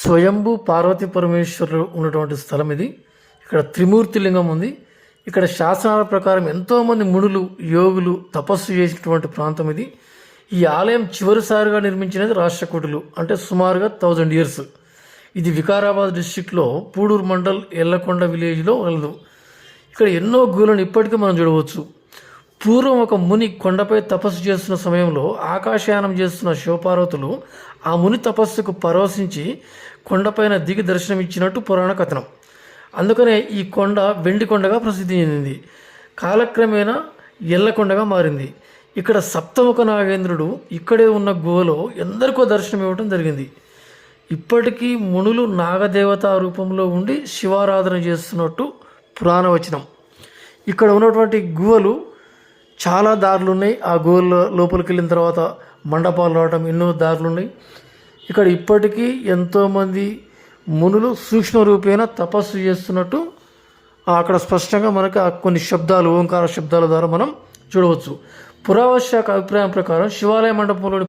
స్వయంభూ పార్వతీ పరమేశ్వరులు ఉన్నటువంటి స్థలం ఇది. ఇక్కడ త్రిమూర్తి లింగం ఉంది. ఇక్కడ శాసనాల ప్రకారం ఎంతోమంది మునులు యోగులు తపస్సు చేసినటువంటి ప్రాంతం ఇది. ఈ ఆలయం చివరిసారిగా నిర్మించినది రాష్ట్రకూటులు, అంటే సుమారుగా 1000 years. ఇది వికారాబాద్ డిస్టిక్లో పూడూరు మండల్ ఎల్లకొండ విలేజ్లో కలదు. ఇక్కడ ఎన్నో గుహలను ఇప్పటికీ మనం చూడవచ్చు. పూర్వం ఒక ముని కొండపై తపస్సు చేస్తున్న సమయంలో ఆకాశయానం చేస్తున్న శివపార్వతులు ఆ ముని తపస్సుకు పరవశించి కొండపైన దిగి దర్శనమిచ్చినట్టు పురాణ కథనం. అందుకనే ఈ కొండ వెండి కొండగా ప్రసిద్ధి చెందింది. కాలక్రమేణా ఎల్లకొండగా మారింది. ఇక్కడ సప్తముఖ నాగేంద్రుడు ఇక్కడే ఉన్న గుహలో ఎందరికో దర్శనం ఇవ్వడం జరిగింది. ఇప్పటికీ మునులు నాగదేవత రూపంలో ఉండి శివారాధన చేస్తున్నట్టు పురాణ వచనం. ఇక్కడ ఉన్నటువంటి గుహలు చాలా దారులు ఉన్నాయి. ఆ గుహల లోపలికి వెళ్ళిన తర్వాత మండపాలు రావడం ఎన్నో దారులు ఉన్నాయి. ఇక్కడ ఇప్పటికీ ఎంతోమంది మునులు సూక్ష్మ రూపేణ తపస్సు చేస్తున్నట్టు అక్కడ స్పష్టంగా మనకు కొన్ని శబ్దాలు, ఓంకార శబ్దాల ద్వారా మనం చూడవచ్చు. పురావస్తు శాఖ అభిప్రాయం ప్రకారం శివాలయ మండపంలోని